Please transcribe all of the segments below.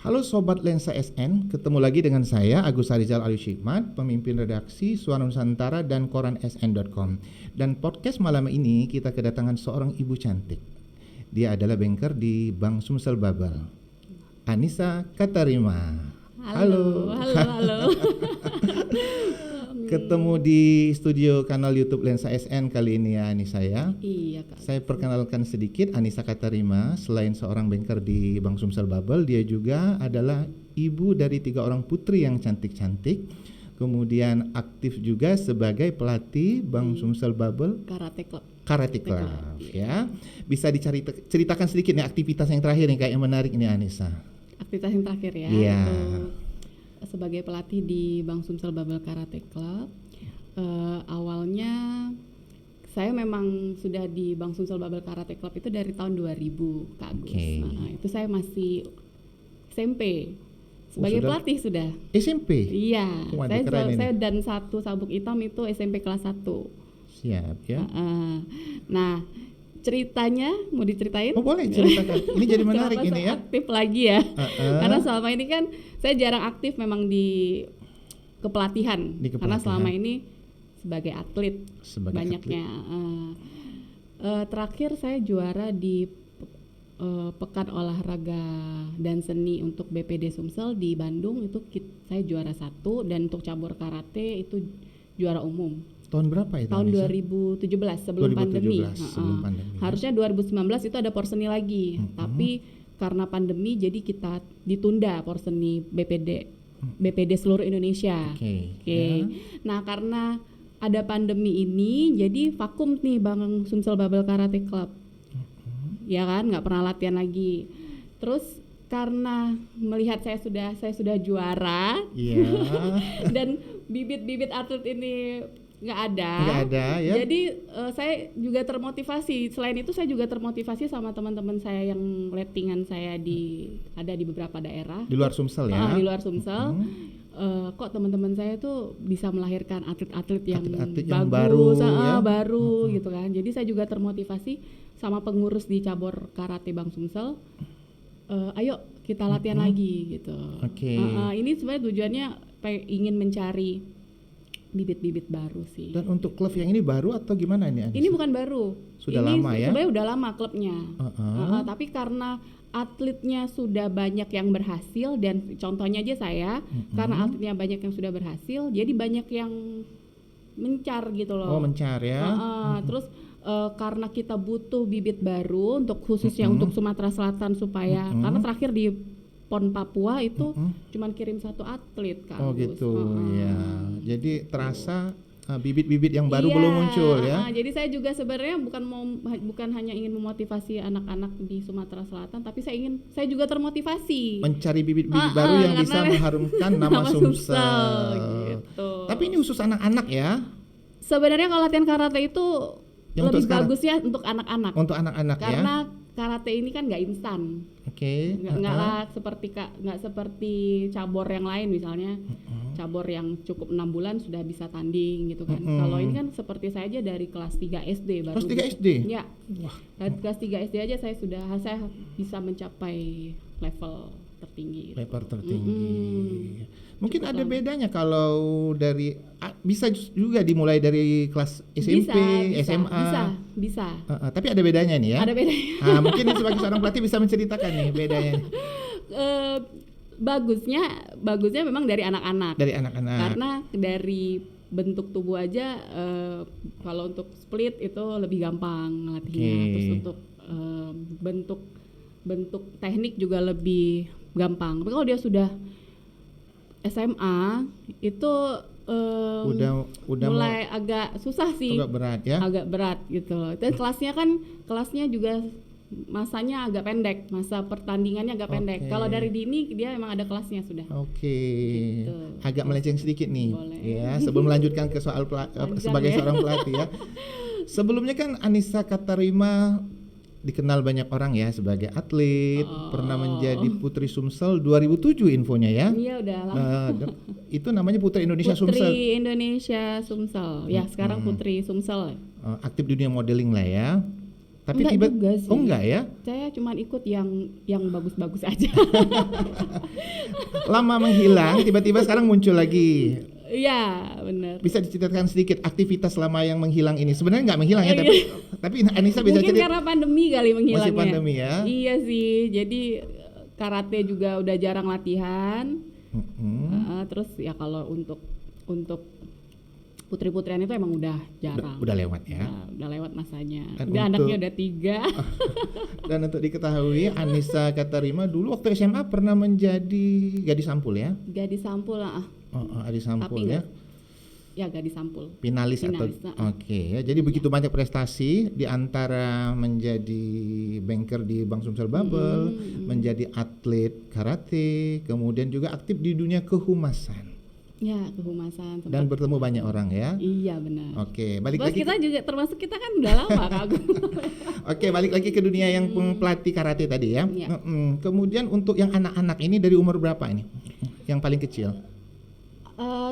Halo Sobat Lensa SN, ketemu lagi dengan saya Agus Harizal Alushikmat, pemimpin redaksi Suara Nusantara dan koran sn.com. Dan podcast malam ini kita kedatangan seorang ibu cantik. Dia adalah banker di Bank Sumsel Babel, Anissa Katarima. Halo. Ketemu di studio kanal YouTube Lensa SN kali ini ya Anissa ya. Iya Kak. Saya perkenalkan sedikit, Anissa Katarima selain seorang banker di Bank Sumsel Babel, dia juga adalah ibu dari 3 orang putri yang cantik-cantik. Kemudian aktif juga sebagai pelatih Bank Sumsel Babel Karate Club ya. Bisa diceritakan sedikit nih aktivitas yang terakhir nih kayak yang menarik nih Anissa. Aktivitas yang terakhir ya. Iya. Sebagai pelatih di Bank Sumsel Babel Karate Club. Awalnya saya memang sudah di Bank Sumsel Babel Karate Club itu dari tahun 2000 Kak Agus. Nah, itu saya masih SMP. Sebagai pelatih sudah. SMP? Iya. Waduh, Saya dan satu sabuk hitam itu SMP kelas 1. Siap ya. Nah, ceritanya mau diceritain? Oh boleh ceritakan. Ini jadi menarik ini ya. Aktif lagi ya. Karena selama ini kan saya jarang aktif memang di kepelatihan. Karena selama ini sebagai atlet banyaknya. Terakhir saya juara di Pekan Olahraga dan Seni untuk BPD Sumsel di Bandung, itu saya juara 1, dan untuk cabur karate itu juara umum. Tahun berapa itu? Tahun 2017 sebelum pandemi. Harusnya 2019 itu ada porseni lagi, tapi karena pandemi jadi kita ditunda porseni BPD seluruh Indonesia. Ya. Nah, karena ada pandemi ini jadi vakum nih Bang Sumsel Babel Karate Club. Ya kan, nggak pernah latihan lagi. Terus karena melihat saya sudah juara, dan bibit-bibit atlet ini nggak ada ya. Jadi saya juga termotivasi. Selain itu saya juga termotivasi sama teman-teman saya yang lettingan saya ada di beberapa daerah di luar Sumsel ya. Di luar Sumsel. Kok teman-teman saya tuh bisa melahirkan atlet-atlet yang bagus, baru gitu kan. Jadi saya juga termotivasi sama pengurus di cabur karate Bank Sumsel. Ayo kita latihan lagi gitu. Ini sebenarnya tujuannya ingin mencari bibit-bibit baru sih. Dan untuk klub yang ini baru atau gimana ini Anissa? Ini bukan baru. Sudah lama ya? Sebenarnya udah lama klubnya. Tapi karena atletnya sudah banyak yang berhasil, dan contohnya aja saya, karena atletnya banyak yang sudah berhasil, jadi banyak yang mencar gitu loh. Mencar ya. Terus karena kita butuh bibit baru untuk khususnya untuk Sumatera Selatan supaya karena terakhir di PON Papua itu cuman kirim 1 atlet Kak. Gitu ya. Jadi terasa bibit-bibit yang baru belum muncul ya. Jadi saya juga sebenarnya bukan hanya ingin memotivasi anak-anak di Sumatera Selatan, tapi saya juga termotivasi mencari bibit-bibit baru yang bisa mengharumkan nama Sumsel gitu. Tapi ini khusus anak-anak ya. Sebenarnya kalau latihan karate itu yang lebih bagusnya untuk anak-anak. Untuk anak-anak karena karate ini kan nggak instan. Nggak seperti cabur yang lain misalnya. Cabur yang cukup 6 bulan sudah bisa tanding gitu kan. Kalau ini kan seperti saya aja dari kelas 3 SD baru. Kelas 3 SD? Ya. Dari kelas 3 SD aja saya bisa mencapai level tertinggi. Mungkin cukup ada bedanya kalau dari bisa juga dimulai dari kelas SMP, SMA. Bisa. Tapi ada bedanya nih ya. Ada bedanya. Mungkin sebagai seorang pelatih bisa menceritakan nih bedanya. Bagusnya memang dari anak-anak. Karena dari bentuk tubuh aja kalau untuk split itu lebih gampang latihnya. Terus untuk bentuk teknik juga lebih gampang. Tapi kalau dia sudah SMA itu udah mulai agak susah sih. Agak berat ya. Agak berat gitu. Dan kelasnya juga masanya agak pendek, masa pertandingannya agak pendek. Kalau dari dini dia memang ada kelasnya sudah. Gitu. Agak melenceng sedikit nih. Boleh. Ya, sebelum melanjutkan ke soal sebagai seorang pelatih ya. Sebelumnya kan Anissa Katarima dikenal banyak orang ya sebagai atlet, pernah menjadi Putri Sumsel 2007 infonya ya. Iya udah lama. Itu namanya Putri Indonesia Sumsel. Putri Indonesia Sumsel. Ya, sekarang Putri Sumsel. Aktif di dunia modeling lah ya. Tapi Enggak juga sih. Oh enggak ya? Saya cuma ikut yang bagus-bagus aja. Lama menghilang, tiba-tiba sekarang muncul lagi. Iya, benar. Bisa diceritakan sedikit aktivitas selama yang menghilang ini? Sebenarnya nggak menghilang ya, Iya. tapi Anissa bisa Mungkin cerita. karena pandemi kali menghilangnya. Masih pandemi ya? Iya sih. Jadi karate juga udah jarang latihan. Terus ya kalau untuk putri-putrian itu emang udah jarang. Udah lewat ya. Udah lewat masanya. Dan Anaknya udah 3. Dan untuk diketahui, Anissa Katarima dulu waktu SMA pernah menjadi gadis sampul ya? Gadis sampul lah. Gadis sampul Tapi ya. Ya gadis sampul. Finalis atau Oke ya. Jadi begitu banyak prestasi di antara menjadi banker di Bank Sumsel Bubble, menjadi atlet karate, kemudian juga aktif di dunia kehumasan. Ya, kehumasan. Dan bertemu banyak orang ya. Iya, benar. Oke, balik Terus lagi. kita juga termasuk kita kan udah lama Kak Agung. Oke, balik lagi ke dunia yang pelatih karate tadi ya. Iya. Kemudian untuk yang anak-anak ini dari umur berapa ini? Yang paling kecil?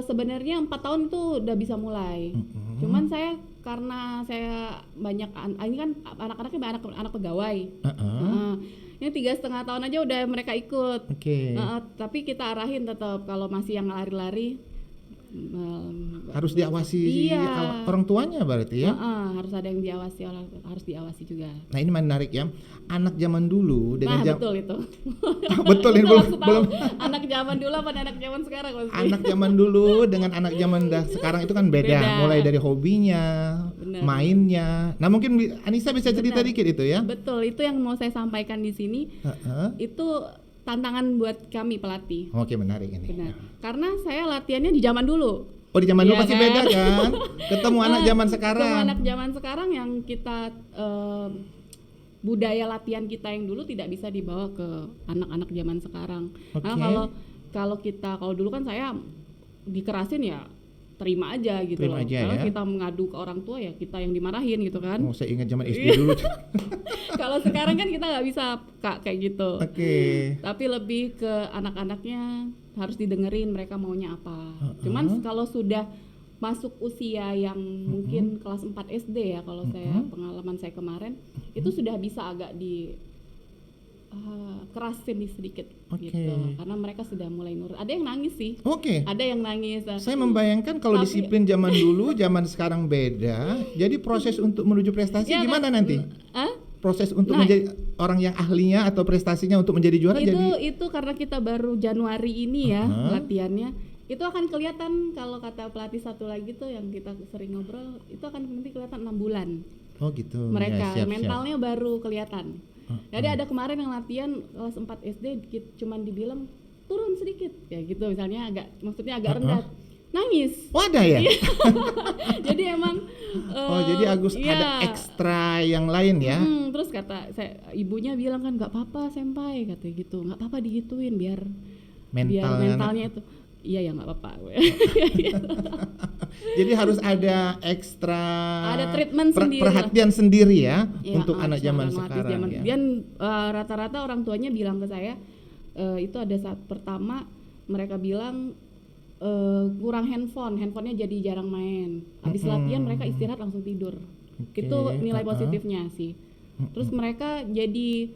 Sebenarnya 4 tahun itu udah bisa mulai. Cuman karena saya banyak ini kan anak-anaknya anak pegawai. Ini 3,5 tahun aja udah mereka ikut. Oke. Tapi kita arahin tetap kalau masih yang lari-lari harus diawasi orang tuanya berarti ya. Harus ada yang diawasi, harus diawasi juga. Nah ini menarik ya, anak zaman dulu dengan betul itu. Betul ini belum anak zaman dulu apa anak zaman sekarang maksudnya? Anak zaman dulu dengan anak zaman sekarang itu kan beda. Mulai dari hobinya, mainnya. Nah mungkin Anissa bisa cerita dikit itu ya. Betul, itu yang mau saya sampaikan di sini. Itu tantangan buat kami pelatih. Oke, menarik ini. Benar. Karena saya latihannya di zaman dulu. Oh, di zaman dulu pasti beda kan? Ketemu anak zaman sekarang. Ketemu anak zaman sekarang yang kita budaya latihan kita yang dulu tidak bisa dibawa ke anak-anak zaman sekarang. Karena kalau dulu kan saya dikerasin ya terima aja gitu loh. Kalau kita mengadu ke orang tua ya kita yang dimarahin gitu kan. Oh, saya ingat zaman SD dulu. Kalau sekarang kan kita nggak bisa kayak gitu. Oke. Tapi lebih ke anak-anaknya harus didengerin mereka maunya apa. Cuman kalau sudah masuk usia yang mungkin kelas 4 SD ya kalau saya pengalaman saya kemarin itu sudah bisa agak kerasin sedikit gitu karena mereka sudah mulai nurut. Ada yang nangis sih. Ada yang nangis. Saya membayangkan kalau disiplin zaman dulu, zaman sekarang beda. Jadi proses untuk menuju prestasi gimana nanti? Proses untuk menjadi orang yang ahlinya atau prestasinya untuk menjadi juara itu karena kita baru Januari ini ya latihannya. Itu akan kelihatan kalau kata pelatih satu lagi tuh yang kita sering ngobrol itu akan nanti kelihatan 6 bulan. Oh gitu. Mereka mentalnya baru kelihatan. Jadi ada kemarin yang latihan kelas 4 SD cuman dibilang turun sedikit ya gitu misalnya maksudnya agak rendah. Nangis. Oh ada ya? Jadi emang jadi ada ekstra yang lain ya? Terus kata ibunya bilang kan nggak apa-apa senpai katanya gitu, nggak apa-apa digituin biar mentalnya itu. Iya ya nggak apa-apa. Jadi harus ada ekstra treatment sendiri perhatian sendiri ya untuk anak zaman sekarang ya. Dan rata-rata orang tuanya bilang ke saya itu ada saat pertama mereka bilang kurang handphonenya jadi jarang main. Habis latihan mereka istirahat langsung tidur. Itu nilai positifnya sih. Terus mereka jadi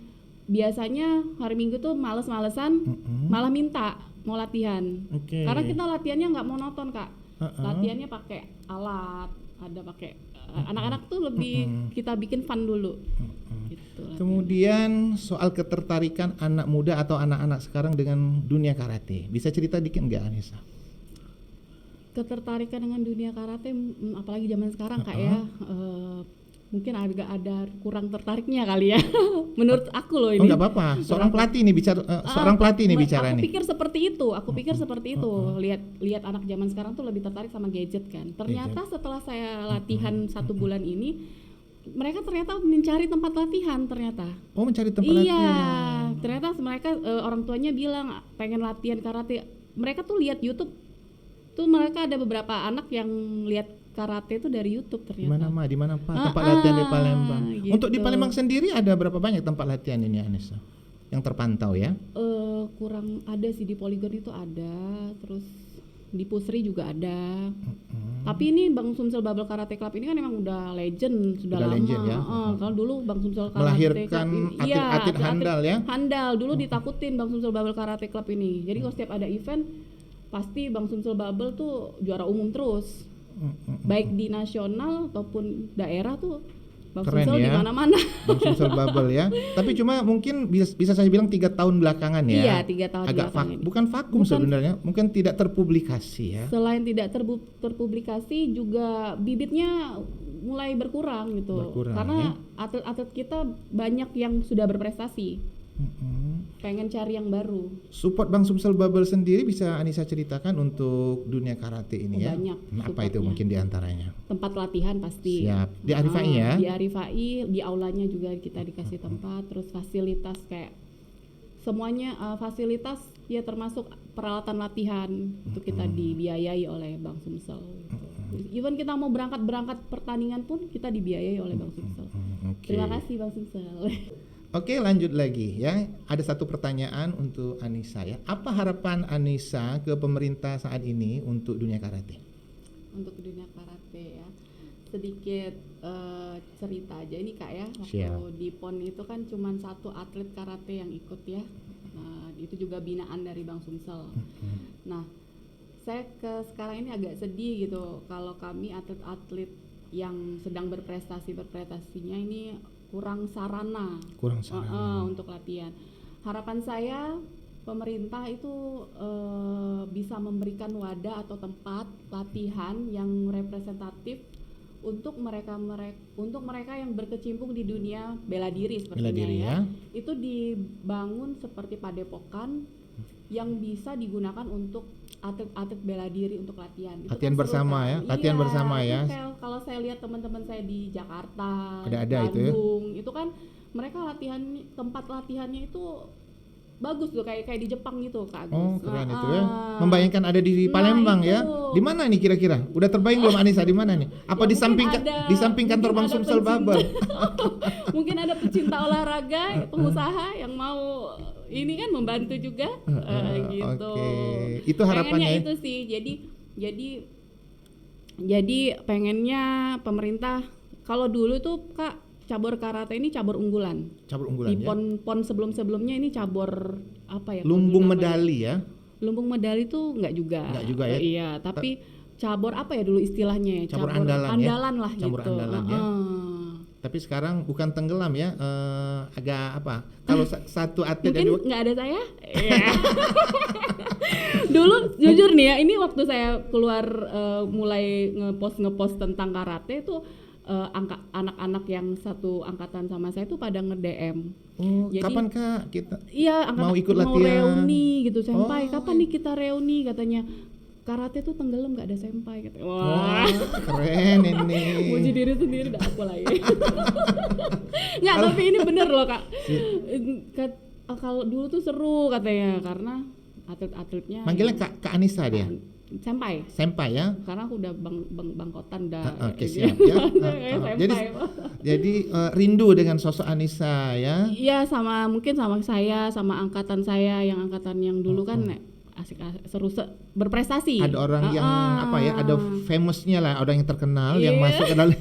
biasanya hari Minggu tuh males-malesan malah minta mau latihan. Karena kita latihannya nggak monoton Kak. Latihannya pakai alat, ada pakai anak-anak tuh lebih kita bikin fun dulu. Gitu, kemudian soal ketertarikan anak muda atau anak-anak sekarang dengan dunia karate, bisa cerita dikit nggak Anissa? Ketertarikan dengan dunia karate, apalagi zaman sekarang Kak ya, mungkin agak ada kurang tertariknya kali ya. Menurut aku loh ini. Nggak apa-apa. Seorang pelatih nih bicara, bicara nih. Aku pikir seperti itu. Lihat anak zaman sekarang tuh lebih tertarik sama gadget kan. Ternyata setelah saya latihan 1 bulan ini, mereka ternyata mencari tempat latihan ternyata. Oh, mencari tempat latihan. Iya, ternyata mereka orang tuanya bilang pengen latihan karate. Mereka tuh lihat YouTube. Tuh mereka ada beberapa anak yang lihat karate itu dari YouTube ternyata. Di mana Pak tempat latihan di Palembang? Gitu. Untuk di Palembang sendiri ada berapa banyak tempat latihan ini Anissa? Yang terpantau ya? Kurang ada sih di Poligon itu ada, terus di Pusri juga ada. Tapi ini Bang Sumsel Bubble Karate Club ini kan emang udah legend, sudah Udah lama. legend ya. Kalau dulu Bang Sumsel Karate Melahirkan Club ini, atlet-atlet handal ya. Handal dulu ditakutin Bang Sumsel Bubble Karate Club ini. Jadi kalau setiap ada event pasti Bang Sumsel Bubble tuh juara umum terus. Baik di nasional ataupun daerah tuh Bang Keren Sumsel ya. di mana-mana. Bang Sumsel Bubble ya. Tapi cuma mungkin bisa saya bilang 3 tahun belakangan ya. Iya, 3 tahun Agak belakangan ini. bukan vakum sebenarnya, mungkin tidak terpublikasi ya. Selain tidak terpublikasi juga bibitnya mulai berkurang gitu. Berkurang, Karena ya. atlet-atlet kita banyak yang sudah berprestasi. Pengen cari yang baru. Support Bang Sumsel Bubble sendiri bisa Anissa ceritakan untuk dunia karate ini ya. Banyak Apa itu supportnya. mungkin diantaranya? Tempat latihan pasti. Siap. Di Arifai ya. Di Arifai, di aulanya juga kita dikasih tempat, terus fasilitas kayak semuanya fasilitas ya termasuk peralatan latihan itu kita dibiayai oleh Bang Sumsel gitu. Even kita mau berangkat pertandingan pun kita dibiayai oleh Bang Sumsel. Oke. Terima kasih Bang Sumsel. Oke, lanjut lagi ya. Ada satu pertanyaan untuk Anissa ya. Apa harapan Anissa ke pemerintah saat ini untuk dunia karate? Untuk dunia karate ya, sedikit cerita aja ini Kak ya. Waktu Siap. di PON itu kan cuma 1 atlet karate yang ikut ya. Nah, itu juga binaan dari Bang Sumsel. Nah, saya sekarang ini agak sedih gitu kalau kami atlet-atlet yang sedang berprestasinya ini kurang sarana untuk latihan. Harapan saya pemerintah itu bisa memberikan wadah atau tempat latihan yang representatif untuk mereka yang berkecimpung di dunia bela diri sepertinya Bela diri ya. ya. Itu dibangun seperti padepokan yang bisa digunakan untuk atlet-atlet bela diri untuk latihan. Itu Latihan kan seru, bersama kan? ya, latihan bersama itu ya. Kalau saya lihat teman-teman saya di Jakarta, Ada itu ya. Bandung, itu kan mereka tempat latihannya itu bagus tuh kayak di Jepang gitu Kak Agus. Oh, keren itu ya. Membayangkan ada di Palembang ya. itu. Di mana nih kira-kira? Udah terbayang belum Anissa di mana nih? Apa Ya, di samping di samping kantor Bang Sumsel Bubble? Mungkin ada pecinta olahraga, pengusaha yang mau ini kan membantu juga gitu. Oke. Itu harapannya ya? Pengennya itu sih. Jadi pengennya pemerintah kalau dulu tuh Kak cabur karate ini cabur unggulan. Cabur unggulan Di ya. pon sebelum-sebelumnya ini cabur apa ya? Lumbung namanya? medali ya. Lumbung medali tuh enggak juga. Enggak juga ya. Iya, tapi cabur apa ya dulu istilahnya ya? Cabur andalan ya. Lah Cabur gitu. andalan ya. Tapi sekarang bukan tenggelam ya, agak apa? Kalau satu atlet Mungkin nggak ada saya. Iya. Dulu jujur nih ya, ini waktu saya keluar mulai ngepost tentang karate itu anak-anak yang satu angkatan sama saya tuh pada nge-DM. Oh, Jadi, kapan Kak kita Iya, mau ikut mau latihan? reuni gitu, senpai. Oh. Kapan nih kita reuni katanya? Karate tuh tenggelam nggak ada senpai katanya. Wah, keren ini. Muji diri sendiri udah aku lagi. Nggak, tapi ini bener loh Kak. Kalau dulu tuh seru katanya karena atlet-atletnya. Manggilnya Kak Anissa dia. Senpai Ya. karena aku udah bangkotan dah. Oke, siap ya. Jadi rindu dengan sosok Anissa ya. Iya, mungkin sama saya, sama angkatan saya yang angkatan yang dulu kan asik seru berprestasi. Ada orang yang apa ya, ada famousnya lah, orang yang terkenal yang masuk ke dalam.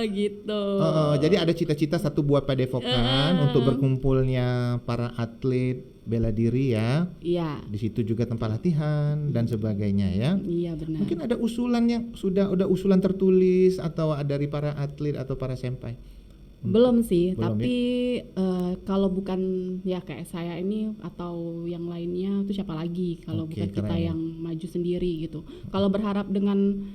Gitu. Jadi ada cita-cita satu buat padepokan untuk berkumpulnya para atlet bela diri ya. Iya. Di situ juga tempat latihan dan sebagainya ya. Iya benar. Mungkin ada usulan yang udah usulan tertulis atau dari para atlet atau para senpai. Belum sih, Belum, tapi kalau bukan ya kayak saya ini atau yang lainnya itu siapa lagi kalau Oke, bukan kita keren. yang maju sendiri gitu. Kalau berharap dengan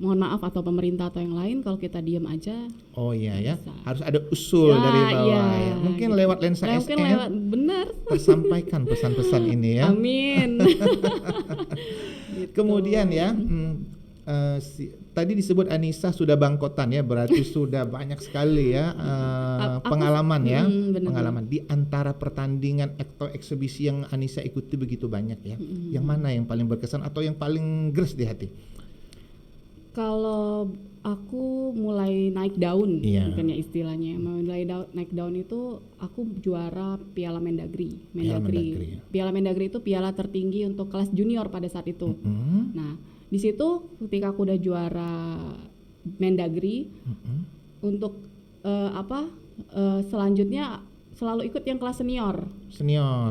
mohon maaf atau pemerintah atau yang lain, kalau kita diam aja. Oh iya ya, Bisa. harus ada usul Ya, dari bawah iya, ya. Mungkin gitu. lewat lensa Mungkin SM lewat benar. tersampaikan pesan-pesan ini ya. Amin. Gitu. Kemudian ya, tadi disebut Anissa sudah bangkotan ya, berarti sudah banyak sekali ya pengalaman ya, bener. pengalaman di antara pertandingan atau eksibisi yang Anissa ikuti begitu banyak ya. Yang mana yang paling berkesan atau yang paling gres di hati? Kalau aku mulai naik daun, Iya. mungkin ya istilahnya. Naik daun itu aku juara Piala Mendagri. Piala Mendagri. Piala Mendagri itu piala tertinggi untuk kelas junior pada saat itu. Nah, di situ ketika aku udah juara Mendagri, untuk selanjutnya selalu ikut yang kelas senior.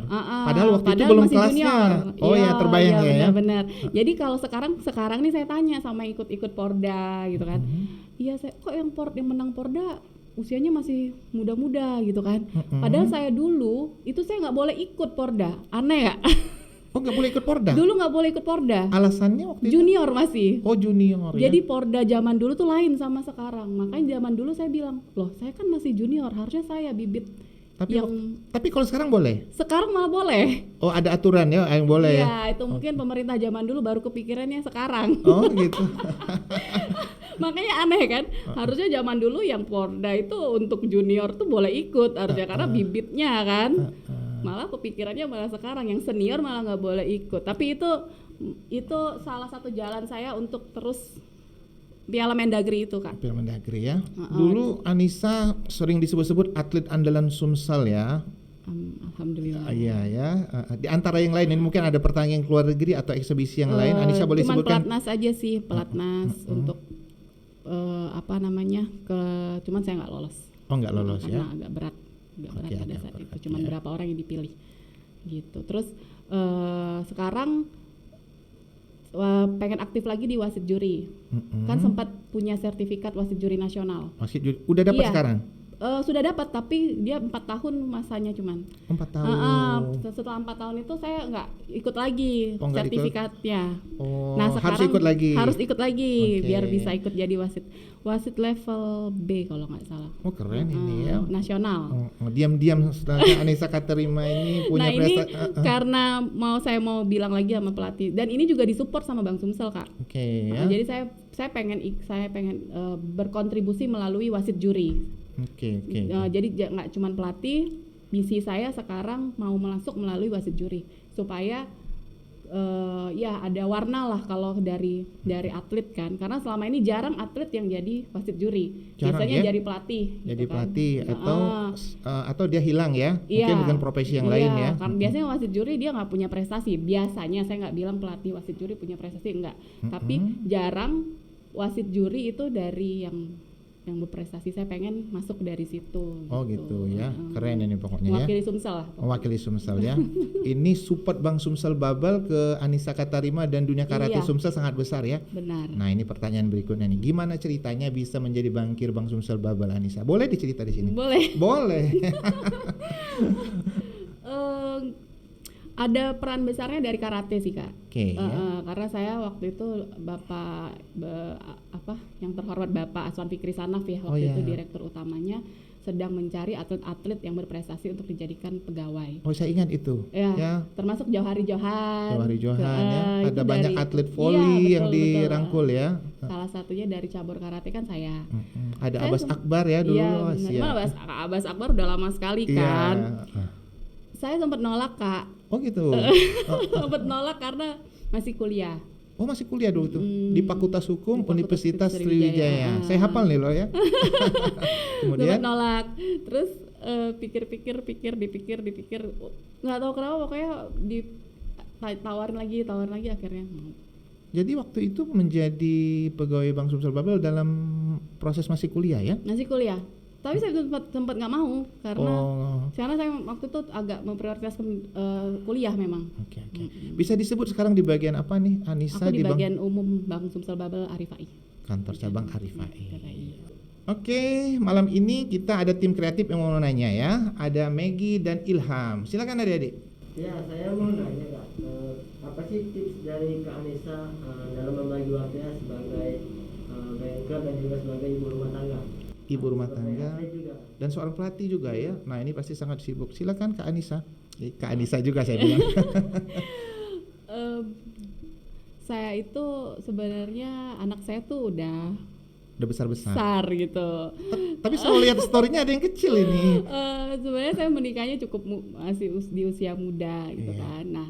Padahal waktu itu belum masih kelasnya. junior. Oh ya, terbayang ya. Benar. Jadi kalau sekarang nih saya tanya sama ikut Porda gitu kan. Iya, saya kok yang menang Porda usianya masih muda-muda gitu kan. Padahal saya dulu itu saya nggak boleh ikut Porda. Aneh ya? Oh, nggak boleh ikut Porda? Dulu nggak boleh ikut Porda. Alasannya waktu itu? Junior masih. Oh, junior. Jadi ya? Porda zaman dulu tuh lain sama sekarang. Makanya zaman dulu saya bilang, loh saya kan masih junior, harusnya saya bibit. Tapi kalau sekarang boleh? Sekarang malah boleh. Oh, ada aturan ya yang boleh ya? Iya, itu mungkin pemerintah zaman dulu baru kepikirannya sekarang. Oh gitu. Makanya aneh kan, harusnya zaman dulu yang Porda itu untuk junior tuh boleh ikut harusnya karena bibitnya kan. Malah kepikirannya malah sekarang yang senior malah nggak boleh ikut. Tapi itu salah satu jalan saya untuk terus Piala Mendagri itu Kak. Piala Mendagri ya. Dulu Anissa sering disebut-sebut atlet andalan Sumsel ya. Alhamdulillah. Iya ya. Di antara yang lain ini mungkin ada pertandingan keluar negeri atau eksebisi yang lain. Anissa boleh cuman sebutkan? pelatnas aja sih, pelatnas untuk cuman saya nggak lolos. Oh, nggak lolos ya. Karena agak berat pada saat itu. Cuman ya. berapa orang yang dipilih gitu. Terus sekarang pengen aktif lagi di wasit juri. Kan sempat punya sertifikat wasit juri nasional. Wasit juri udah dapat sekarang? Sudah dapat, tapi dia 4 tahun masanya cuman. 4 tahun. Setelah 4 tahun itu saya nggak ikut lagi sertifikatnya. Nah, sekarang harus ikut lagi biar bisa ikut jadi wasit level B kalau nggak salah. Oh, keren ini ya. Nasional. Diam-diam setelah Anissa Katerima ini punya prestasi. Karena saya mau bilang lagi sama pelatih, dan ini juga disupport sama Bang Sumsel Kak. Ya. Jadi saya pengen berkontribusi melalui wasit juri. Jadi nggak cuma pelatih, misi saya sekarang mau masuk melalui wasit juri supaya ya ada warna lah kalau dari atlet kan, karena selama ini jarang atlet yang jadi wasit juri. Biasanya jadi pelatih. Jadi pelatih atau dia hilang ya, mungkin dengan profesi yang lain ya. Karena biasanya wasit juri dia nggak punya prestasi. Biasanya saya nggak bilang pelatih wasit juri punya prestasi, enggak. Tapi jarang wasit juri itu dari yang berprestasi. Saya pengen masuk dari situ. Oh gitu ya, keren ini pokoknya mewakili Sumsel lah. Mewakili Sumsel ya. Ini support Bang Sumsel Bubble ke Anissa Katarima dan dunia karate Sumsel sangat besar ya. Benar. Nah ini pertanyaan berikutnya nih, gimana ceritanya bisa menjadi bangkir Bang Sumsel Bubble Anissa? Boleh dicerita di sini? Boleh. Ada peran besarnya dari karate sih Kak. Karena saya waktu itu yang terhormat Bapak Aswan Fikri Sanaf ya, waktu itu direktur utamanya sedang mencari atlet-atlet yang berprestasi untuk dijadikan pegawai. Oh, saya ingat itu. Ya. Termasuk Jauhari Johan. Ya. Ada banyak atlet voli yang dirangkul ya. Salah satunya dari cabur karate kan saya. Ada Abbas Akbar ya dulu. Abbas Akbar udah lama sekali kan. Saya sempat nolak Kak. Oh gitu. Sempat nolak karena masih kuliah. Oh masih kuliah dulu tuh di Fakultas Hukum Universitas Sriwijaya. Saya hafal nih loh ya. Kemudian sempat nolak. Terus dipikir, nggak tahu kenapa pokoknya ditawarin lagi akhirnya mau. Jadi waktu itu menjadi pegawai Bang Sumsel Bubble dalam proses masih kuliah ya? Masih kuliah. Tapi saya sempat nggak mau karena saya waktu itu agak memprioritaskan kuliah memang. Oke. Bisa disebut sekarang di bagian apa nih Anissa? Aku di bagian umum Bang Sumsel Bubble Arifai. Kantor cabang Arifai. Oke, malam ini kita ada tim kreatif yang mau nanya ya. Ada Maggie dan Ilham. Silakan adik-adik. Ya, saya mau nanya Kak, apa sih tips dari Kak Anissa dalam membagi waktunya sebagai banker dan juga sebagai ibu rumah tangga? Ibu rumah tangga dan seorang pelatih juga ya. Nah ini pasti sangat sibuk. Silakan Kak Anissa. Kak Anissa juga saya bilang. Saya itu sebenarnya anak saya tuh udah besar gitu. Tapi selalu lihat story-nya ada yang kecil ini. Sebenarnya saya menikahnya cukup masih di usia muda gitu kan. Nah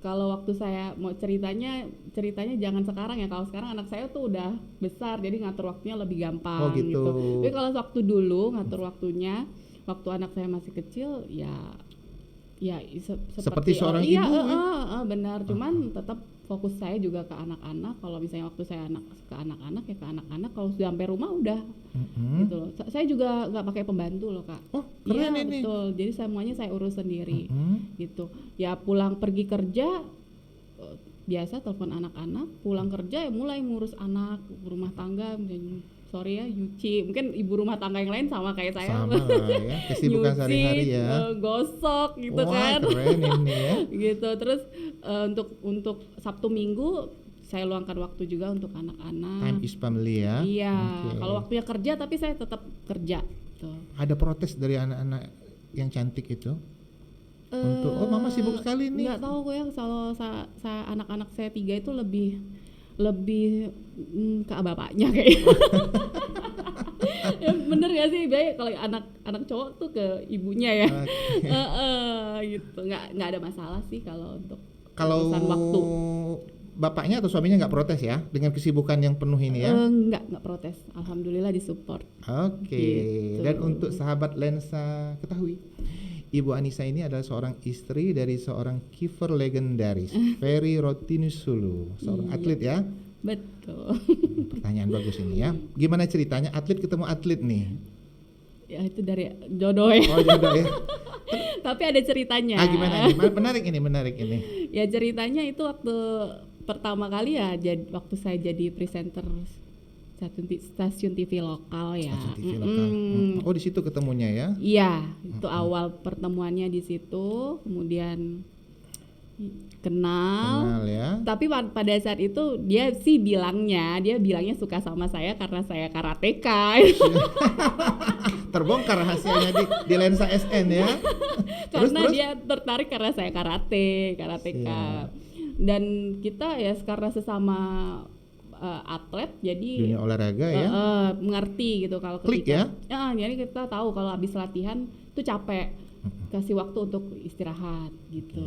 kalau waktu saya mau ceritanya jangan sekarang ya. Kalau sekarang anak saya tuh udah besar, jadi ngatur waktunya lebih gampang. Oh, gitu. Tapi kalau waktu dulu ngatur waktunya, waktu anak saya masih kecil, ya Seperti seorang iya, ibu, benar. Cuman tetap fokus saya juga ke anak-anak. Kalau misalnya waktu saya ke anak-anak ya ke anak-anak. Kalau sudah sampai rumah udah gitu loh. Saya juga nggak pakai pembantu loh, Kak. Oh, keren Iya, ini. betul. Jadi semuanya saya urus sendiri gitu. Ya pulang pergi kerja biasa telepon anak-anak, pulang kerja ya mulai ngurus anak, rumah tangga, sorry ya, nyuci. Mungkin ibu rumah tangga yang lain sama kayak saya. Sama lah ya, kesibukan sehari-hari ya. Gosok gitu Wah, kan. keren ini ya. Gitu. Terus untuk Sabtu Minggu saya luangkan waktu juga untuk anak-anak. Time is family ya. Iya, Oke. kalau waktunya kerja tapi saya tetap kerja. Tuh. Ada protes dari anak-anak yang cantik itu? Untuk mama sibuk sekali nih. Nggak tahu gue ya, kalau anak-anak saya 3 itu lebih ke bapaknya kayak. Ya, bener gak sih, baik kalau anak cowok tuh ke ibunya ya. Gitu, nggak ada masalah sih kalau untuk Kalau urusan waktu. bapaknya atau suaminya nggak protes ya dengan kesibukan yang penuh ini ya? Nggak protes, alhamdulillah disupport. Oke. Gitu. Dan untuk sahabat lensa ketahui, Ibu Anissa ini adalah seorang istri dari seorang kiper legendaris, Ferry Rotinussulu, seorang Iya. atlet ya. Betul. Pertanyaan bagus ini ya. Gimana ceritanya atlet ketemu atlet nih? Ya itu dari jodoh ya. Oh jodoh ya. Tapi ada ceritanya. Gimana ini? Menarik ini. Ya ceritanya itu waktu pertama kali ya, waktu saya jadi presenter stasiun TV lokal ya. Stasiun TV lokal. Oh di situ ketemunya ya? Iya, itu awal pertemuannya di situ, kemudian kenal ya. Tapi pada saat itu dia bilangnya suka sama saya karena saya karateka. Terbongkar rahasianya di lensa SN ya. Karena terus? dia tertarik karena saya karateka. Siap. Dan kita ya karena sesama atlet, jadi Dunia olahraga ya. mengerti gitu kalau Klik ketika ya? jadi kita tahu kalau habis latihan tuh capek, kasih waktu untuk istirahat gitu.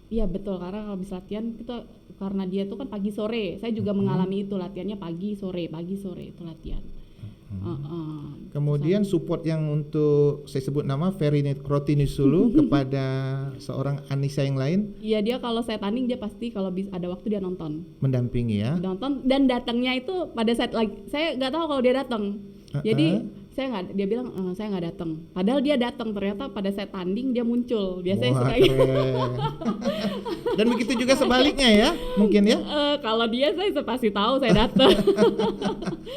Iya betul, karena kalau habis latihan kita, karena dia tuh kan pagi sore, saya juga mengalami itu, latihannya pagi sore itu latihan. Kemudian support yang untuk saya sebut nama Ferry Rotinussulu kepada seorang Anissa yang lain, Iya, dia kalau saya tanding dia pasti kalau ada waktu dia nonton. mendampingi ya. Nonton dan datangnya itu pada saat lagi, saya nggak tahu kalau dia datang. Jadi dia bilang saya nggak datang. Padahal dia datang, ternyata pada saat tanding dia muncul. Biasanya Wah, suka gitu. keren. Dan begitu juga sebaliknya ya, mungkin ya. Kalau dia saya pasti tahu saya datang.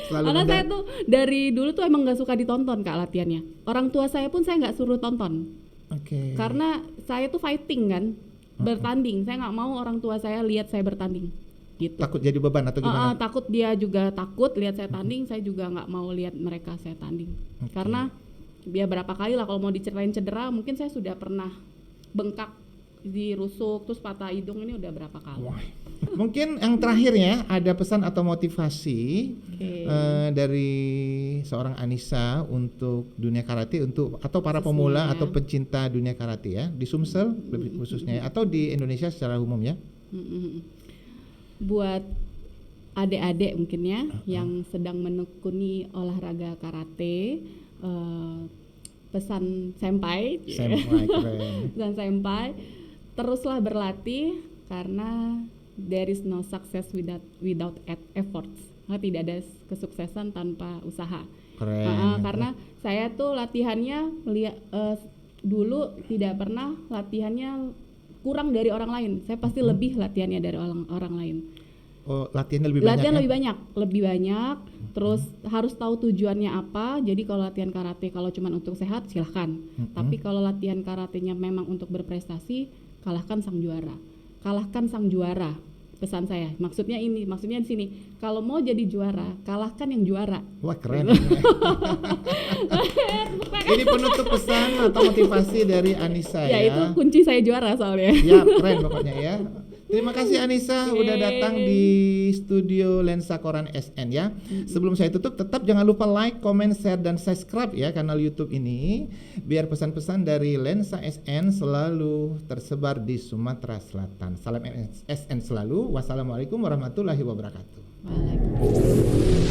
Selalu Karena saya tuh dari dulu tuh emang nggak suka ditonton Kak latihannya. Orang tua saya pun saya nggak suruh tonton. Oke. Karena saya tuh fighting kan, bertanding. Saya nggak mau orang tua saya lihat saya bertanding. Gitu. Takut jadi beban atau gimana? Takut, dia juga takut lihat saya tanding. Saya juga nggak mau lihat mereka saya tanding. Karena dia berapa kali lah kalau mau diceritain cedera, mungkin saya sudah pernah bengkak, dirusuk, terus patah hidung, ini udah berapa kali. Wah. Mungkin yang terakhir ya, ada pesan atau motivasi dari seorang Anissa untuk dunia karate, atau para pemula atau pencinta dunia karate ya, di Sumsel lebih khususnya ya, atau di Indonesia secara umum ya. Buat adik-adik mungkin ya yang sedang menekuni olahraga karate, pesan senpai keren. pesan senpai, teruslah berlatih karena there is no success without efforts. Tidak ada kesuksesan tanpa usaha. Keren. Karena saya tuh latihannya dulu tidak pernah latihannya kurang dari orang lain. Saya pasti lebih latihannya dari orang lain. Oh, latihannya lebih Lebih banyak. Terus harus tahu tujuannya apa. Jadi kalau latihan karate kalau cuma untuk sehat silahkan. Tapi kalau latihan karatenya memang untuk berprestasi, kalahkan sang juara. Pesan saya. Maksudnya di sini. Kalau mau jadi juara, kalahkan yang juara. Wah, keren. Ini penutup pesan atau motivasi dari Anissa ya. Ya itu kunci saya juara soalnya. Ya, keren pokoknya ya. Terima kasih Anissa udah datang di studio Lensa Koran SN ya. Sebelum saya tutup, tetap jangan lupa like, comment, share, dan subscribe ya kanal YouTube ini, biar pesan-pesan dari Lensa SN selalu tersebar di Sumatera Selatan. Salam SN selalu. Wassalamualaikum warahmatullahi wabarakatuh. Waalaikumsalam.